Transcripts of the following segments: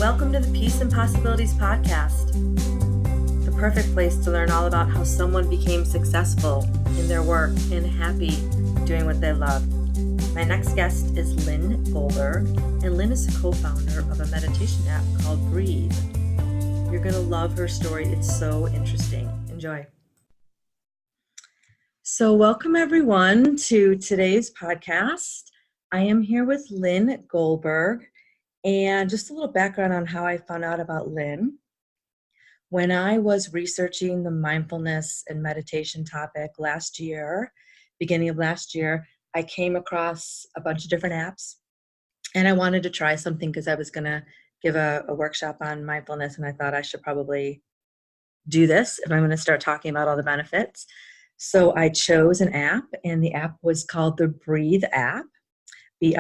Welcome to the Peace and Possibilities podcast, the perfect place to learn all about how someone became successful in their work and happy doing what they love. My next guest is Lynne Goldberg, and Lynne is a co-founder of a meditation app called Breethe. You're going to love her story. It's so interesting. Enjoy. So welcome everyone to today's podcast. I am here with Lynne Goldberg, and just a little background on how I found out about Lynne. When I was researching the mindfulness and meditation topic beginning of last year, I came across a bunch of different apps, and I wanted to try something because I was going to give a workshop on mindfulness, and I thought I should probably do this if I'm going to start talking about all the benefits. So I chose an app, and the app was called the Breethe app, Breethe.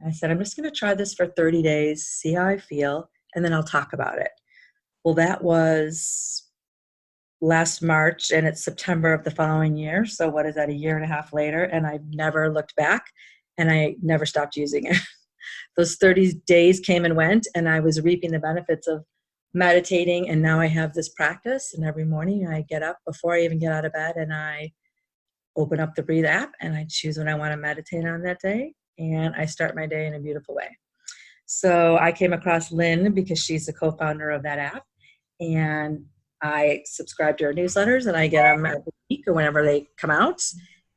And I said, I'm just going to try this for 30 days, see how I feel, and then I'll talk about it. Well, that was last March, and it's September of the following year. So what is that, a year and a half later? And I've never looked back, and I never stopped using it. Those 30 days came and went, and I was reaping the benefits of meditating, and now I have this practice, and every morning I get up before I even get out of bed, and I open up the Breethe app, and I choose what I want to meditate on that day, and I start my day in a beautiful way. So I came across Lynne because she's the co-founder of that app, and I subscribe to her newsletters, and I get them every week or whenever they come out,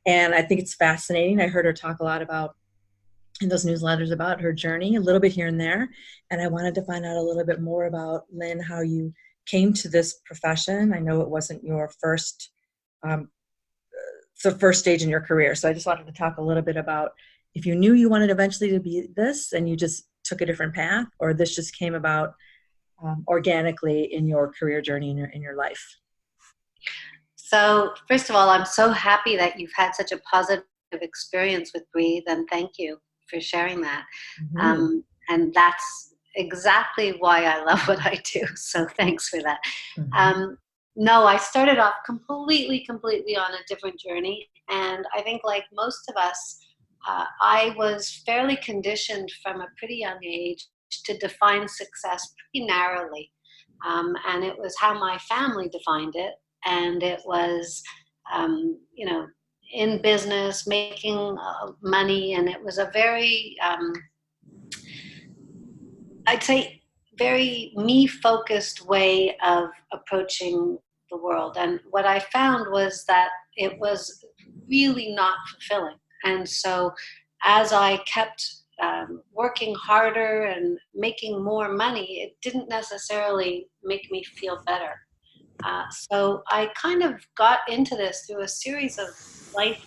and I think it's fascinating. I heard her talk a lot about in those newsletters about her journey, a little bit here and there. And I wanted to find out a little bit more about, Lynne, how you came to this profession. I know it wasn't your first, the first stage in your career. So I just wanted to talk a little bit about if you knew you wanted eventually to be this and you just took a different path, or this just came about organically in your career journey in your life. So first of all, I'm so happy that you've had such a positive experience with Breethe, and thank you for sharing that. Mm-hmm. And that's exactly why I love what I do. So thanks for that. Mm-hmm. No, I started off completely on a different journey. And I think like most of us, I was fairly conditioned from a pretty young age to define success pretty narrowly. And it was how my family defined it. And it was, in business, making money, and it was a very, I'd say, very me-focused way of approaching the world. And what I found was that it was really not fulfilling. And so as I kept working harder and making more money, it didn't necessarily make me feel better. So I kind of got into this through a series of life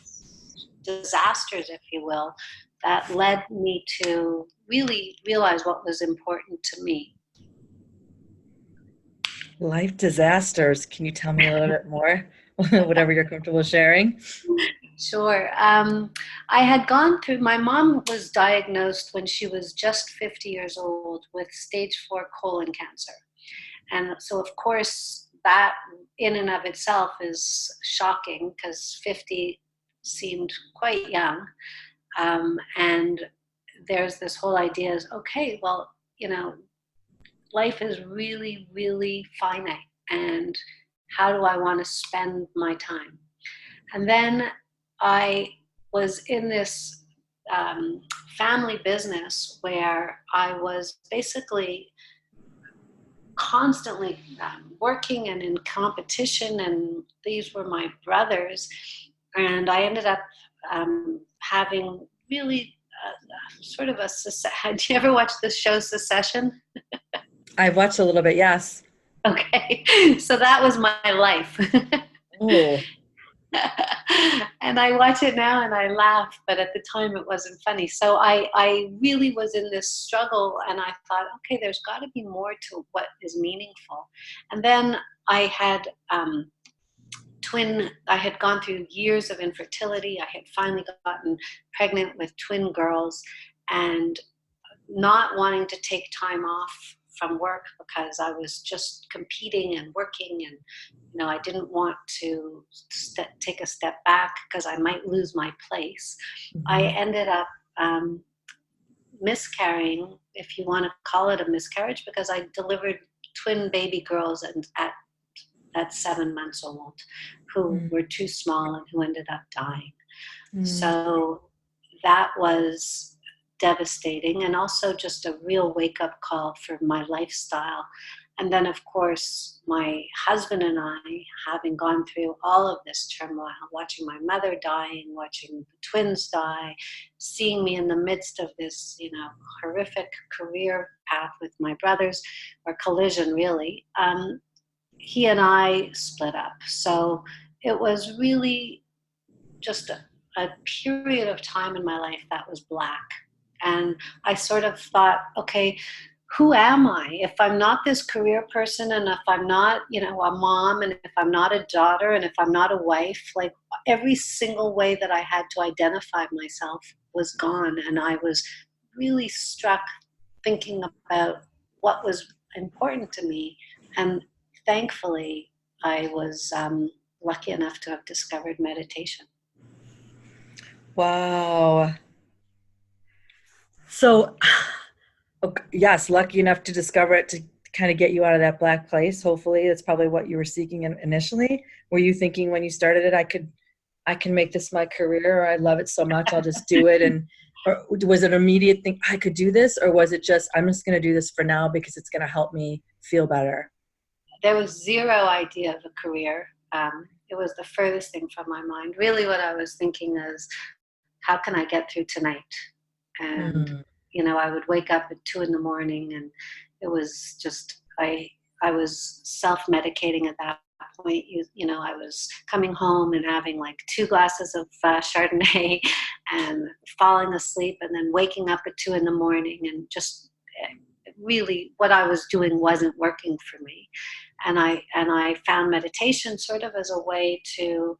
disasters, if you will, that led me to really realize what was important to me. Life disasters. Can you tell me a little bit more? Whatever you're comfortable sharing. Sure. I had gone through, my mom was diagnosed when she was just 50 years old with stage 4 colon cancer. And so, of course, that in and of itself is shocking because 50 seemed quite young. And there's this whole idea is, okay, well, life is really, really finite. And how do I want to spend my time? And then I was in this family business where I was basically constantly working and in competition, and these were my brothers, and I ended up having really sort of a do you ever watch the show Succession? I've watched a little bit, yes. Okay, so that was my life. Oh. And I watch it now and I laugh, but at the time it wasn't funny. So I really was in this struggle, and I thought, okay, there's got to be more to what is meaningful. And then I had I had gone through years of infertility. I had finally gotten pregnant with twin girls, and not wanting to take time off from work because I was just competing and working, and I didn't want to take a step back because I might lose my place. Mm-hmm. I ended up miscarrying, if you want to call it a miscarriage, because I delivered twin baby girls and at 7 months old who Mm, were too small and who ended up dying. mm. So that was devastating, and also just a real wake up call for my lifestyle. And then, of course, my husband and I, having gone through all of this turmoil, watching my mother dying, watching the twins die, seeing me in the midst of this, horrific career path with my brothers, or collision, really, he and I split up. So it was really just a period of time in my life that was black. And I sort of thought, okay, who am I? If I'm not this career person, and if I'm not, a mom, and if I'm not a daughter, and if I'm not a wife, like every single way that I had to identify myself was gone. And I was really struck thinking about what was important to me. And thankfully, I was lucky enough to have discovered meditation. Wow. So, okay, yes, lucky enough to discover it to kind of get you out of that black place. Hopefully, that's probably what you were seeking initially. Were you thinking when you started it, I can make this my career, or I love it so much, I'll just do it? And or was it an immediate thing, I could do this, or was it just I'm just going to do this for now because it's going to help me feel better? There was zero idea of a career. It was the furthest thing from my mind. Really, what I was thinking is, how can I get through tonight? And Mm. I would wake up at 2 in the morning, and it was just I was self-medicating at that point. I was coming home and having like 2 glasses of Chardonnay, and falling asleep, and then waking up at 2 in the morning, and just really what I was doing wasn't working for me. And I found meditation sort of as a way to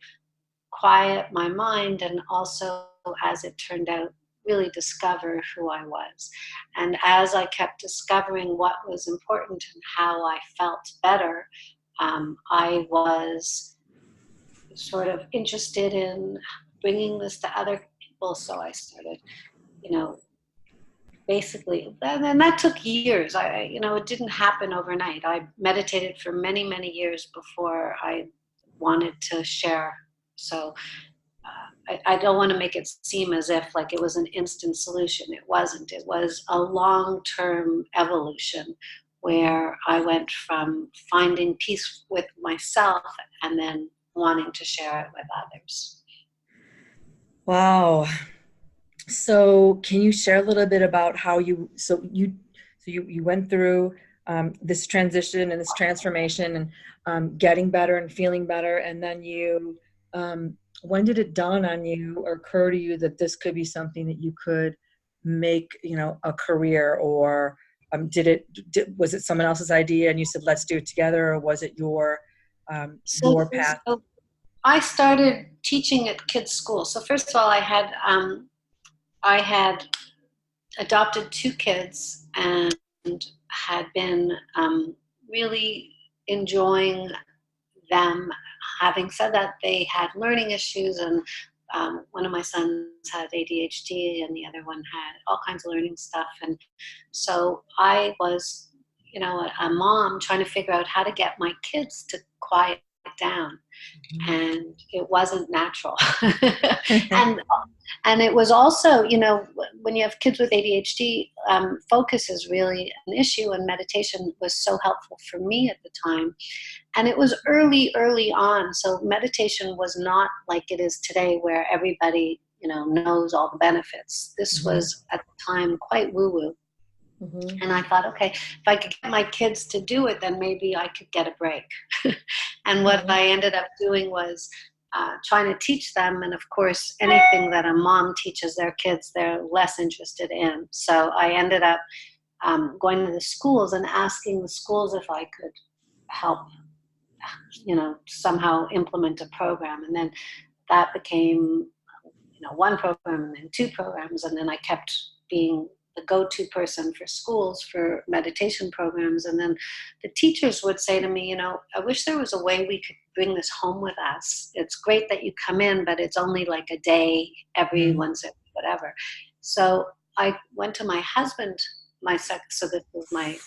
quiet my mind, and also, as it turned out, really discover who I was. And as I kept discovering what was important and how I felt better, I was sort of interested in bringing this to other people. So I started, you know, basically, and that took years. It didn't happen overnight. I meditated for many, many years before I wanted to share. So I don't want to make it seem as if like it was an instant solution. It wasn't. It was a long-term evolution where I went from finding peace with myself and then wanting to share it with others. Wow. So, can you share a little bit about how you went through this transition and this transformation, and getting better and feeling better, and then when did it dawn on you or occur to you that this could be something that you could make, a career, or was it someone else's idea and you said let's do it together, or was it So, your path? so I started teaching at kids' school. So first of all, I had adopted 2 kids and had been really enjoying them. Having said that, they had learning issues, and one of my sons had ADHD, and the other one had all kinds of learning stuff. And so I was, a mom trying to figure out how to get my kids to quiet down, and it wasn't natural. and and it was also, when you have kids with ADHD, focus is really an issue, and meditation was so helpful for me at the time. And it was early on, so meditation was not like it is today, where everybody, knows all the benefits. This Mhm, was at the time quite woo-woo. mhm, And I thought, okay, if I could get my kids to do it, then maybe I could get a break. And what mhm, I ended up doing was trying to teach them. And of course, anything that a mom teaches their kids, they're less interested in. So I ended up going to the schools and asking the schools if I could help, somehow implement a program. And then that became, one program, and then 2 programs, and then I kept being the go-to person for schools for meditation programs. And then the teachers would say to me, I wish there was a way we could bring this home with us. It's great that you come in, but it's only like a day every mhm. once, whatever. So I went to my husband, so this was my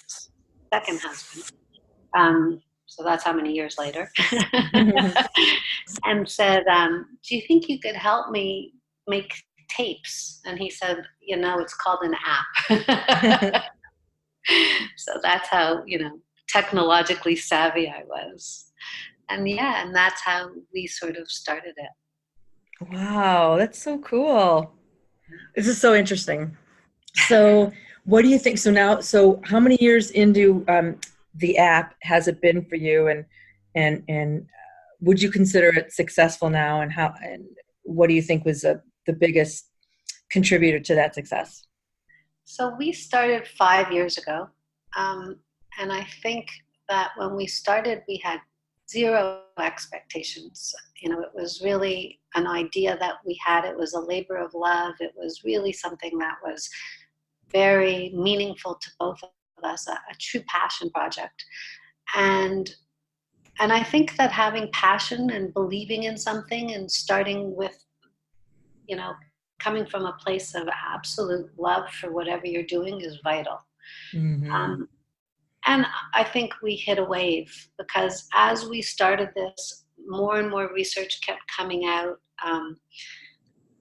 second husband. So that's how many years later. And said, do you think you could help me make tapes? And he said, it's called an app. So that's how, technologically savvy I was. And yeah, and that's how we sort of started it. Wow, that's so cool. This is so interesting. So, what do you think? So how many years into the app has it been for you, and would you consider it successful now? And what do you think was the biggest contributor to that success? So we started 5 years ago. Um, and I think that when we started, we had zero expectations. It was really an idea that we had. It was a labor of love. It was really something that was very meaningful to both of us, a true passion project. And and I think that having passion and believing in something and starting with, you know, coming from a place of absolute love for whatever you're doing is vital. Hmm. Um, and I think we hit a wave because as we started this, more and more research kept coming out.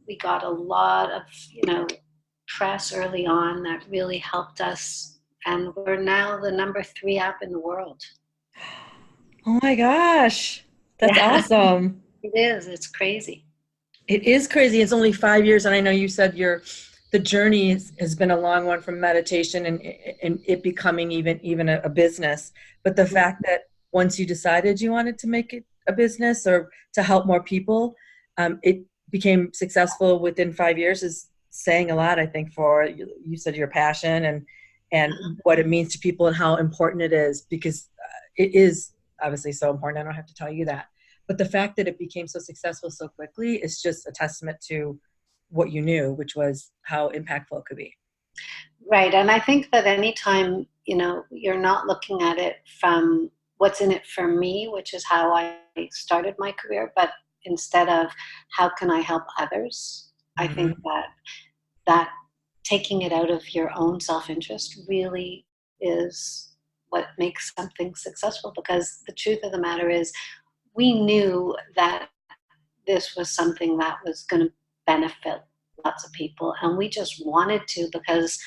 We got a lot of, press early on that really helped us. And we're now the number 3 app in the world. Oh my gosh, that's Yeah, awesome. it is. It's crazy. It is crazy. It's only 5 years, and I know you said the journey has been a long one from meditation and it becoming even a business. But the fact that once you decided you wanted to make it a business or to help more people, it became successful within 5 years is saying a lot. I think for you said your passion and what it means to people and how important it is because it is obviously so important. I don't have to tell you that. But the fact that it became so successful so quickly is just a testament to what you knew, which was how impactful it could be. Right. And I think that anytime, you're not looking at it from what's in it for me, which is how I started my career, but instead of how can I help others, I think Mhm. that taking it out of your own self-interest really is what makes something successful because the truth of the matter is we knew that this was something that was going to benefit lots of people and we just wanted to because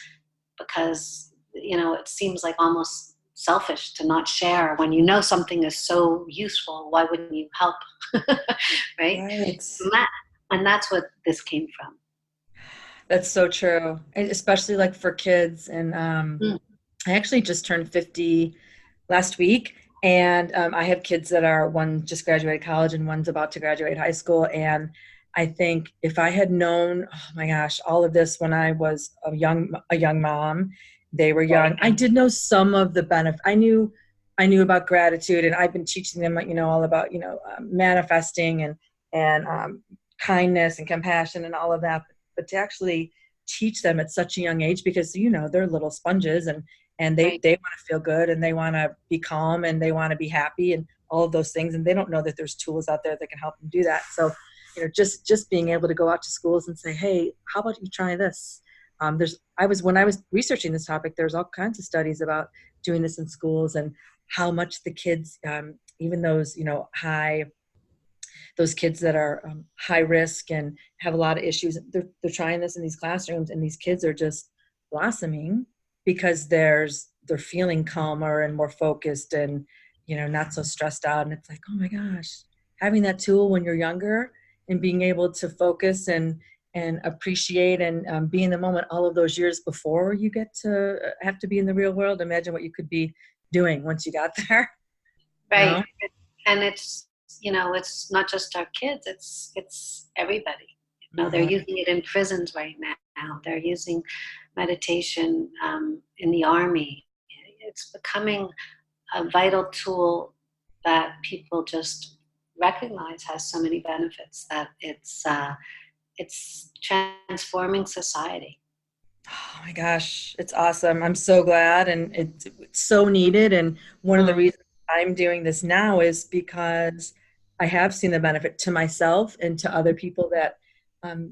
it seems like almost selfish to not share when something is so useful. Why wouldn't you help? Right. Right. And that's what this came from. That's so true. And especially like for kids. And Mm. I actually just turned 50 last week. And I have kids that are one just graduated college and one's about to graduate high school. And I think if I had known, oh my gosh, all of this when I was a young mom, they were Right. young. I did know some of the benefit. I knew about gratitude, and I've been teaching them, all about, manifesting and kindness and compassion and all of that. But to actually teach them at such a young age, because they're little sponges and they Right. they want to feel good and they want to be calm and they want to be happy and all of those things, and they don't know that there's tools out there that can help them do that. So just being able to go out to schools and say, hey, how about you try this? When I was researching this topic, there's all kinds of studies about doing this in schools and how much the kids, even those kids that are high risk and have a lot of issues, they're trying this in these classrooms, and these kids are just blossoming because they're feeling calmer and more focused and not so stressed out. And it's like, oh my gosh, having that tool when you're younger and being able to focus and appreciate and be in the moment all of those years before you get to have to be in the real world. Imagine what you could be doing once you got there. you Right. know And it's not just our kids, it's everybody. They're Mhm. using it in prisons right now. They're using meditation in the army. It's becoming a vital tool that people just recognize has so many benefits that it's transforming society. Oh my gosh, it's awesome. I'm so glad, and it's so needed. And one of the Mm. reasons I'm doing this now is because I have seen the benefit to myself and to other people that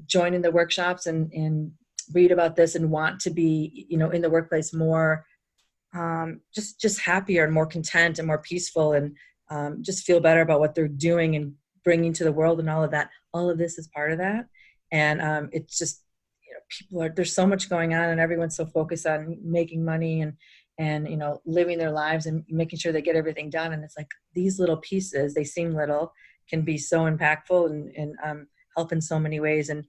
join in the workshops and read about this and want to be, in the workplace more, just happier and more content and more peaceful, and just feel better about what they're doing and bringing to the world and all of that. All of this is part of that. And it's just, there's so much going on, and everyone's so focused on making money and living their lives and making sure they get everything done. And it's like these little pieces, they seem little, can be so impactful and help in so many ways. And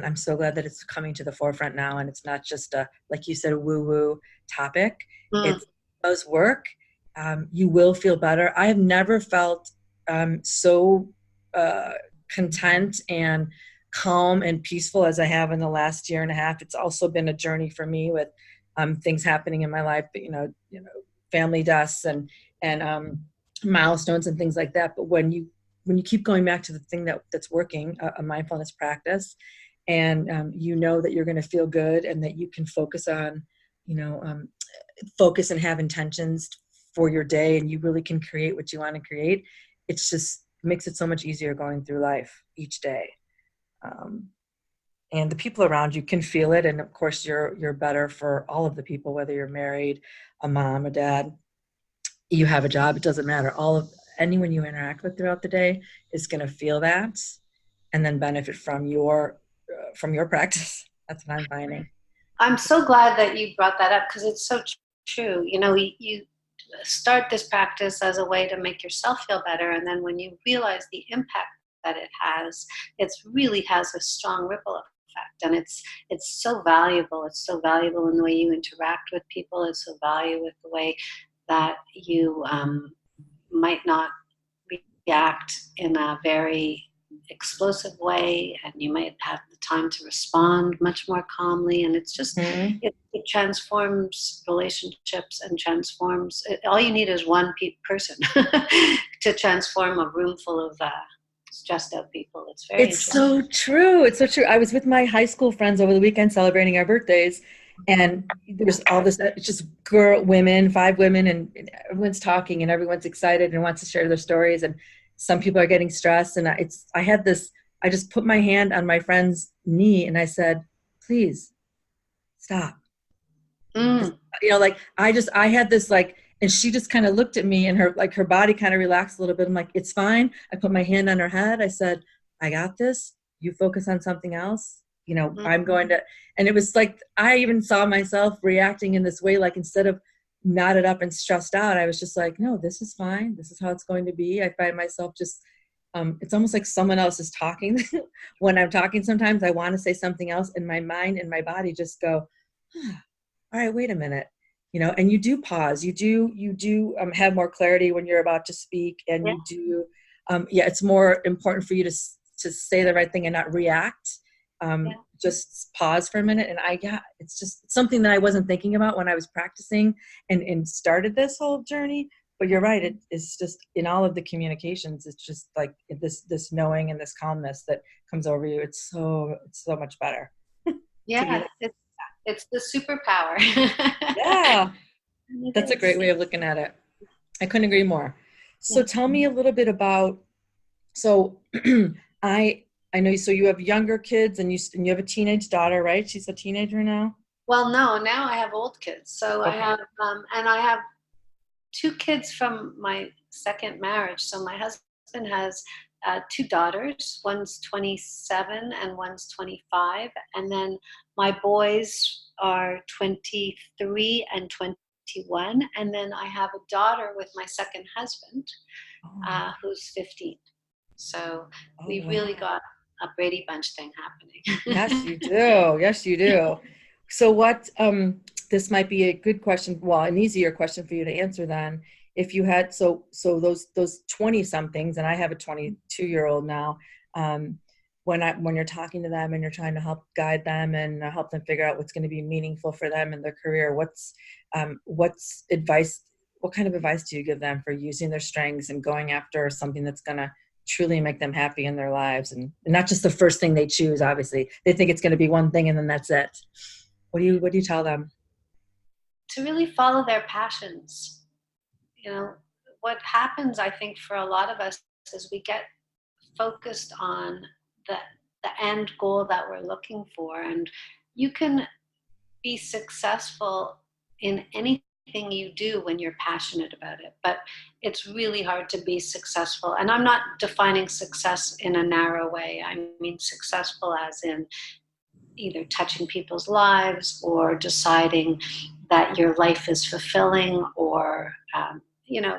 I'm so glad that it's coming to the forefront now. And it's not just like you said, a woo-woo topic. Mm. It does work. You will feel better. I have never felt so content and calm and peaceful as I have in the last year and a half. It's also been a journey for me with things happening in my life, family deaths and milestones and things like that. But when you keep going back to the thing that's working, a mindfulness practice, and you know that you're going to feel good and that you can focus on, focus and have intentions for your day, and you really can create what you want to create. It's just makes it so much easier going through life each day. And the people around you can feel it. And of course you're better for all of the people, whether you're married, a mom, a dad, you have a job, it doesn't matter. Anyone you interact with throughout the day is going to feel that and then benefit from your practice. That's what I'm finding. I'm so glad that you brought that up, because it's so true. You start this practice as a way to make yourself feel better, and then when you realize the impact that it really has a strong ripple effect, and it's so valuable. It's so valuable in the way you interact with people. It's so valuable with the way that you might not react in a very explosive way, and you might have the time to respond much more calmly. And it's just it transforms relationships and transforms all you need is one person to transform a room full of stressed out people. It's so true. It's so true. I was with my high school friends over the weekend celebrating our birthdays, and there's all this, it's just women, 5 women, and everyone's talking and everyone's excited and wants to share their stories. And some people are getting stressed. And I just put my hand on my friend's knee and I said, please stop. Mm. I had this and she just kind of looked at me, and her body kind of relaxed a little bit. I'm like, it's fine. I put my hand on her head. I said, I got this. You focus on something else. I'm going to, and it was like, I even saw myself reacting in this way, like instead of knotted up and stressed out, I was just like, no, this is fine. This is how it's going to be. I find myself just, it's almost like someone else is talking. When I'm talking, sometimes I want to say something else, and my mind and my body just go, all right, wait a minute. And you do pause. You do have more clarity when you're about to speak, and Yeah. you do, it's more important for you to say the right thing and not react. Just pause for a minute. And it's just something that I wasn't thinking about when I was practicing and started this whole journey. But you're right. It's just in all of the communications, it's just like this knowing and this calmness that comes over you. It's so much better. Yeah, it's the superpower. Yeah, that's a great way of looking at it. I couldn't agree more. So tell me a little bit about, so I know, so you have younger kids and you have a teenage daughter, right? She's a teenager now? Well, no, now I have old kids. So Okay. I have 2 kids from my second marriage. So my husband has 2 daughters. One's 27 and one's 25. And then my boys are 23 and 21. And then I have a daughter with my second husband, who's 15. So we've really got a Brady Bunch thing happening. Yes, you do. Yes, you do. So what, this might be a good question, well, an easier question for you to answer then. If you had, so those 20 somethings, and I have a 22-year-old now, when you're talking to them and you're trying to help guide them and help them figure out what's going to be meaningful for them in their career, what's advice, what kind of advice do you give them for using their strengths and going after something that's going to truly make them happy in their lives, and not just the first thing they choose? Obviously, they think it's going to be one thing and then that's it. What do you tell them? To really follow their passions. What happens, I think, for a lot of us is we get focused on the end goal that we're looking for, and you can be successful in anything you do when you're passionate about it. But it's really hard to be successful. And I'm not defining success in a narrow way. I mean successful as in either touching people's lives or deciding that your life is fulfilling, or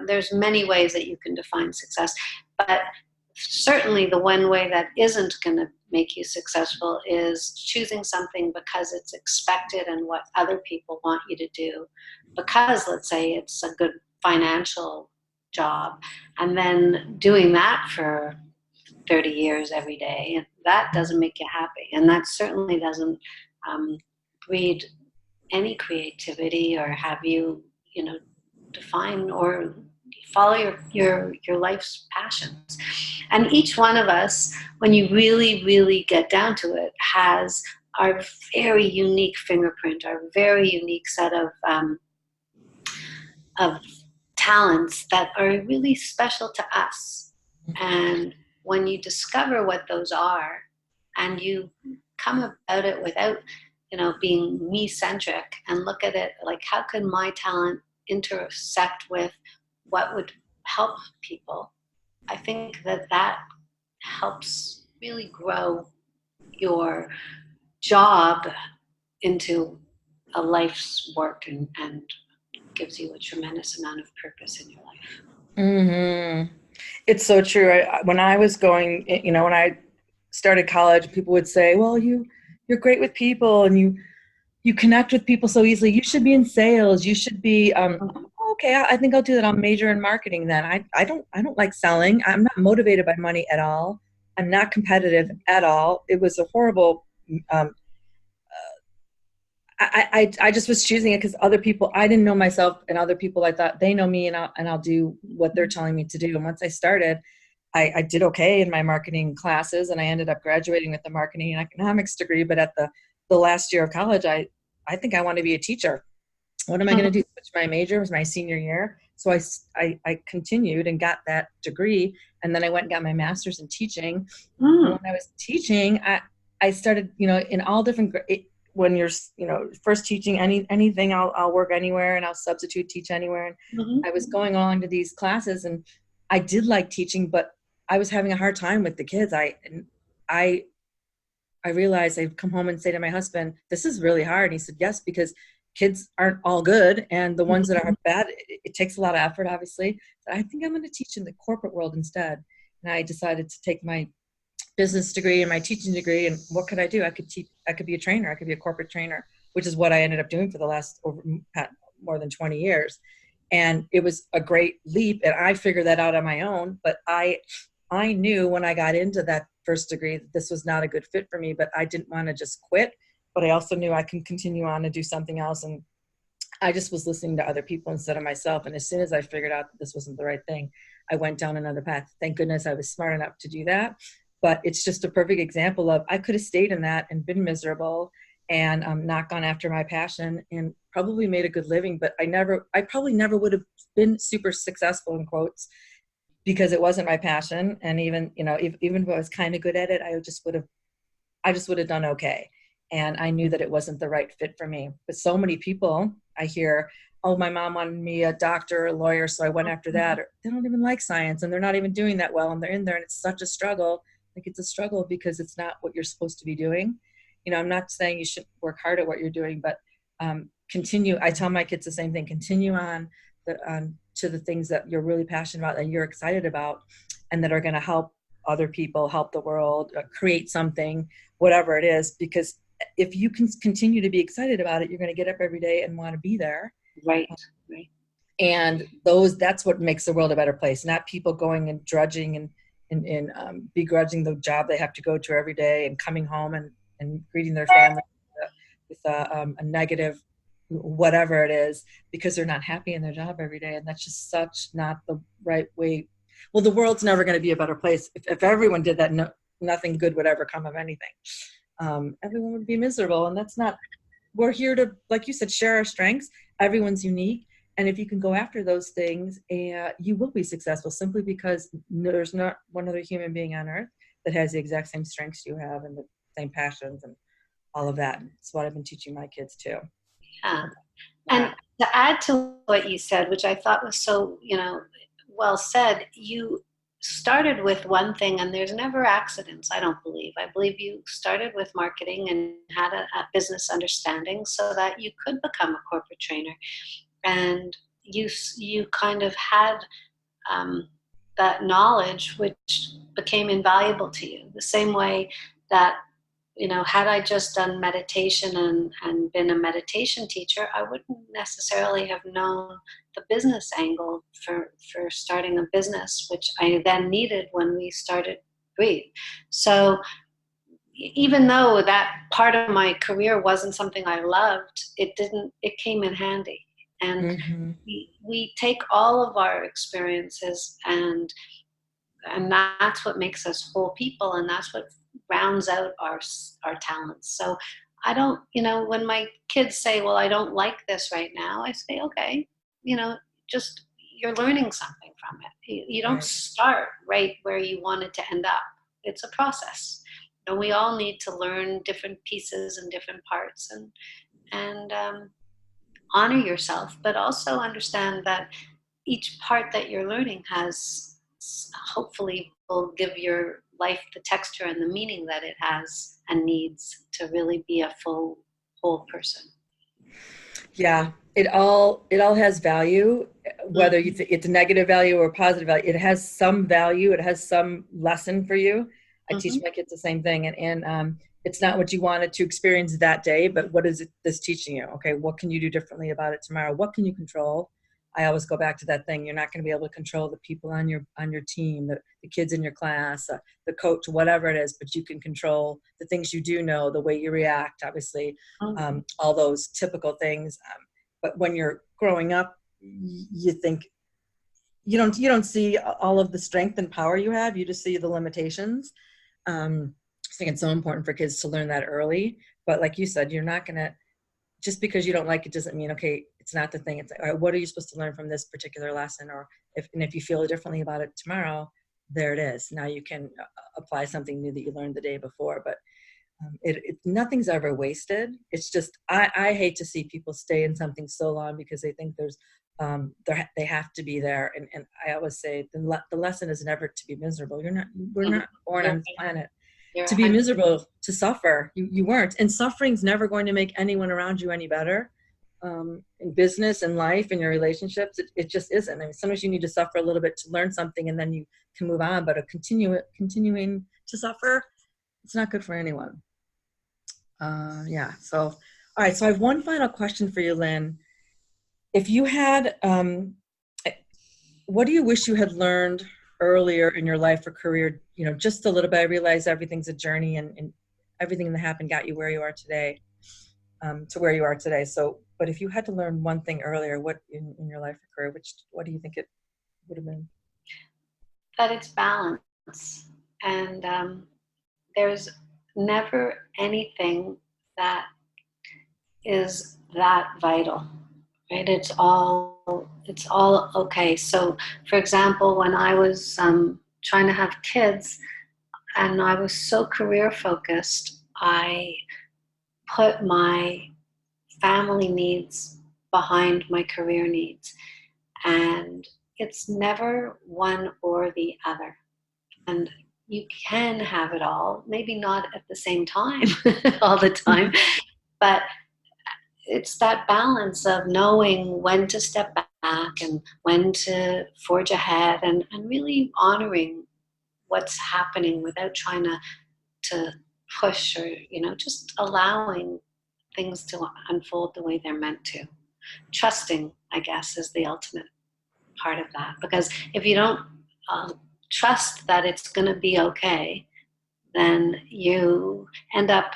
there's many ways that you can define success. But certainly the one way that isn't going to make you successful is choosing something because it's expected and what other people want you to do, because let's say it's a good financial job, and then doing that for 30 years every day, and that doesn't make you happy, and that certainly doesn't breed any creativity or have you, define or follow your life's passions. And each one of us, when you really really get down to it, has our very unique fingerprint, our very unique set of talents that are really special to us. And when you discover what those are, and you come about it without, being me-centric, and look at it like, how can my talent intersect with what would help people? I think that helps really grow your job into a life's work, and gives you a tremendous amount of purpose in your life. Mm-hmm. It's so true. When I was going, when I started college, people would say, "Well, you're great with people, and you connect with people so easily. You should be in sales. You should be." Okay, I think I'll do that. I'll major in marketing then. I don't like selling. I'm not motivated by money at all. I'm not competitive at all. It was a horrible. Um, I just was choosing it because other people, I didn't know myself, and other people, I thought they know me, and I'll do what they're telling me to do. And once I started, I did okay in my marketing classes, and I ended up graduating with a marketing and economics degree. But at the last year of college, I think I want to be a teacher. What am I going to do? Switch my major. It was my senior year. So I continued and got that degree. And then I went and got my master's in teaching. And when I was teaching, I started, in all different, when you're, first teaching anything, I'll work anywhere, and I'll substitute teach anywhere. And I was going along to these classes, and I did like teaching, but I was having a hard time with the kids. I realized I'd come home and say to my husband, "This is really hard." And he said, "Yes, because kids aren't all good, and the ones that are bad, it takes a lot of effort, obviously. So I think I'm going to teach in the corporate world instead." And I decided to take my business degree and my teaching degree, and what could I do? I could teach. I could be a trainer. I could be a corporate trainer, which is what I ended up doing for the last more than 20 years. And it was a great leap, and I figured that out on my own. But I knew when I got into that first degree that this was not a good fit for me, but I didn't want to just quit. But I also knew I can continue on and do something else. And I just was listening to other people instead of myself. And as soon as I figured out that this wasn't the right thing, I went down another path. Thank goodness I was smart enough to do that. But it's just a perfect example of, I could have stayed in that and been miserable and not gone after my passion and probably made a good living. But I probably never would have been super successful, in quotes, because it wasn't my passion. And even, even if I was kind of good at it, I just would have done okay. And I knew that it wasn't the right fit for me. But so many people I hear, "Oh, my mom wanted me a doctor or a lawyer, so I went after that." Or they don't even like science, and they're not even doing that well, and they're in there, and it's such a struggle. Like, it's a struggle because it's not what you're supposed to be doing. I'm not saying you should work hard at what you're doing, but continue. I tell my kids the same thing. Continue on to the things that you're really passionate about, that you're excited about, and that are going to help other people, help the world, create something, whatever it is. Because if you can continue to be excited about it, you're going to get up every day and want to be there. Right. And that's what makes the world a better place, not people going and drudging and begrudging the job they have to go to every day, and coming home and greeting their family with a negative whatever it is, because they're not happy in their job every day. And that's just such not the right way. Well, the world's never going to be a better place. If everyone did that, nothing good would ever come of anything. Everyone would be miserable, and that's not. We're here to, like you said, share our strengths. Everyone's unique. And if you can go after those things, you will be successful, simply because there's not one other human being on earth that has the exact same strengths you have and the same passions. And all of that. It's what I've been teaching my kids too. Yeah. Yeah. And to add to what you said, which I thought was so, well said, you started with one thing, and there's never accidents, I don't believe. I believe you started with marketing and had a business understanding so that you could become a corporate trainer. And you kind of had um, that knowledge, which became invaluable to you. The same way that, had I just done meditation and been a meditation teacher, I wouldn't necessarily have known the business angle for starting a business, which I then needed when we started Breethe. So even though that part of my career wasn't something I loved, it came in handy. And Mm-hmm. we take all of our experiences, and that's what makes us whole people, and that's what rounds out our talents. So I don't, when my kids say, well, I don't like this right now, I say, okay, you know just you're learning something from it. You don't Right. start right where you wanted to end up. It's a process, and we all need to learn different pieces and different parts, and honor yourself, but also understand that each part that you're learning has, hopefully, will give your life the texture and the meaning that it has and needs to really be a full whole person. Yeah, it all has value, whether you Mm-hmm. think it's a negative value or positive value. It has some value. It has some lesson for you. I teach Mm-hmm. my kids the same thing, and it's not what you wanted to experience that day, but what is it this teaching you? Okay, what can you do differently about it tomorrow? What can you control? I always go back to that thing. You're not going to be able to control the people on your team, the kids in your class, the coach, whatever it is, but you can control the things you do know, the way you react, obviously, Mm-hmm. all those typical things. But when you're growing up, you think you don't see all of the strength and power you have. You just see the limitations. I think it's so important for kids to learn that early. But like you said, you're not gonna just because you don't like it doesn't mean okay, it's not the thing. It's like, all right, what are you supposed to learn from this particular lesson? Or if you feel differently about it tomorrow, there it is. Now you can apply something new that you learned the day before. But nothing's ever wasted. It's just I hate to see people stay in something so long because they think they have to be there. And I always say the lesson is never to be miserable. We're Mm-hmm. not born You're on this planet you're to be 100. miserable, to suffer. You weren't, and suffering's never going to make anyone around you any better. In business and life and your relationships, it just isn't. I mean, sometimes you need to suffer a little bit to learn something, and then you can move on. But continuing to suffer, it's not good for anyone. Yeah. So, all right. So I have one final question for you, Lynn. If you had, what do you wish you had learned earlier in your life or career? Just a little bit. I realize everything's a journey, and everything that happened got you where you are today, to where you are today. So, but if you had to learn one thing earlier, what in your life or career, what do you think it would have been? That it's balance, and there's never anything that is that vital, right? It's all okay. So, for example, when I was trying to have kids and I was so career focused, I put my family needs behind my career needs, and it's never one or the other. And you can have it all, maybe not at the same time all the time, but it's that balance of knowing when to step back and when to forge ahead, and really honoring what's happening without trying to push, or just allowing things to unfold the way they're meant to. Trusting, I guess, is the ultimate part of that, because if you don't uh, trust that it's going to be okay, then you end up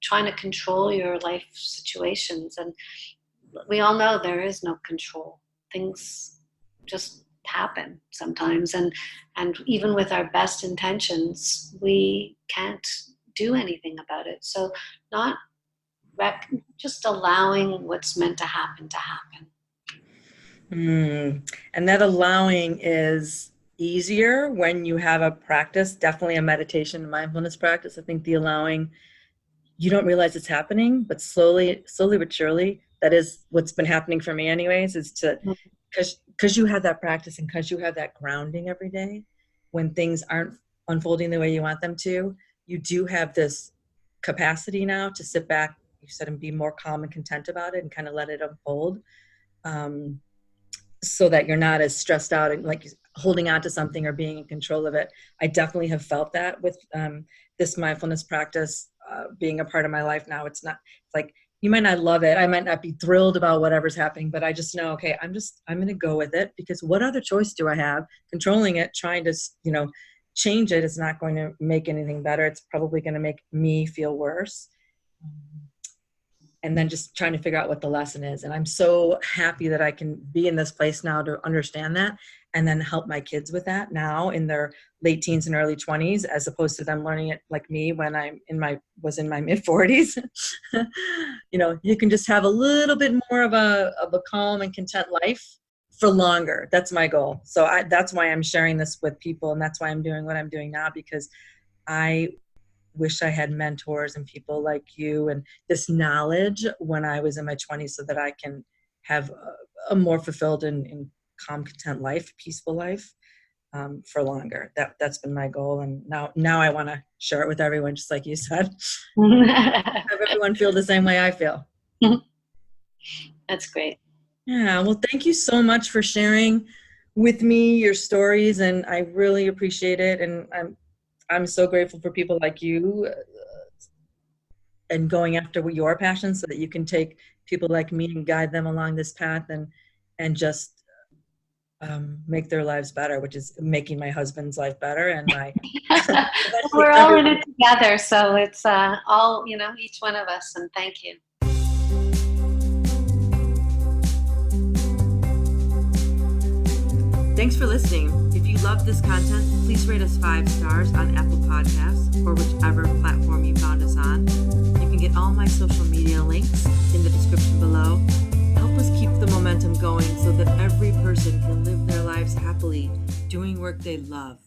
trying to control your life situations. And we all know there is no control. Things just happen sometimes, and even with our best intentions, we can't do anything about it. So not just allowing what's meant to happen. And that allowing is easier when you have a practice, definitely a meditation and mindfulness practice. I think the allowing you don't realize it's happening, but slowly but surely, that is what's been happening for me anyways, is to, because you have that practice and because you have that grounding every day, when things aren't unfolding the way you want them to, you do have this capacity now to sit back, you said, and be more calm and content about it and kind of let it unfold. So that you're not as stressed out and like holding on to something or being in control of it. I definitely have felt that with this mindfulness practice being a part of my life now. It's like, you might not love it. I might not be thrilled about whatever's happening, but I just know, okay, I'm going to go with it, because what other choice do I have? Controlling it, trying to, change it is not going to make anything better. It's probably going to make me feel worse. And then just trying to figure out what the lesson is. And I'm so happy that I can be in this place now to understand that and then help my kids with that now in their late teens and early 20s, as opposed to them learning it like me when was in my mid 40s. You can just have a little bit more of a calm and content life for longer. That's my goal. So that's why I'm sharing this with people. And that's why I'm doing what I'm doing now, because I wish I had mentors and people like you and this knowledge when I was in my 20s, so that I can have a more fulfilled and calm, content life, peaceful life for longer. That's been my goal. And now I want to share it with everyone, just like you said. Have everyone feel the same way I feel. That's great. Yeah. Well, thank you so much for sharing with me your stories, and I really appreciate it. And I'm so grateful for people like you and going after your passion, so that you can take people like me and guide them along this path and just make their lives better, which is making my husband's life better. And we're all in it together. So it's all, each one of us. And thank you. Thanks for listening. If you love this content, please rate us 5 stars on Apple Podcasts or whichever platform you found us on. You can get all my social media links in the description below. Help us keep the momentum going so that every person can live their lives happily, doing work they love.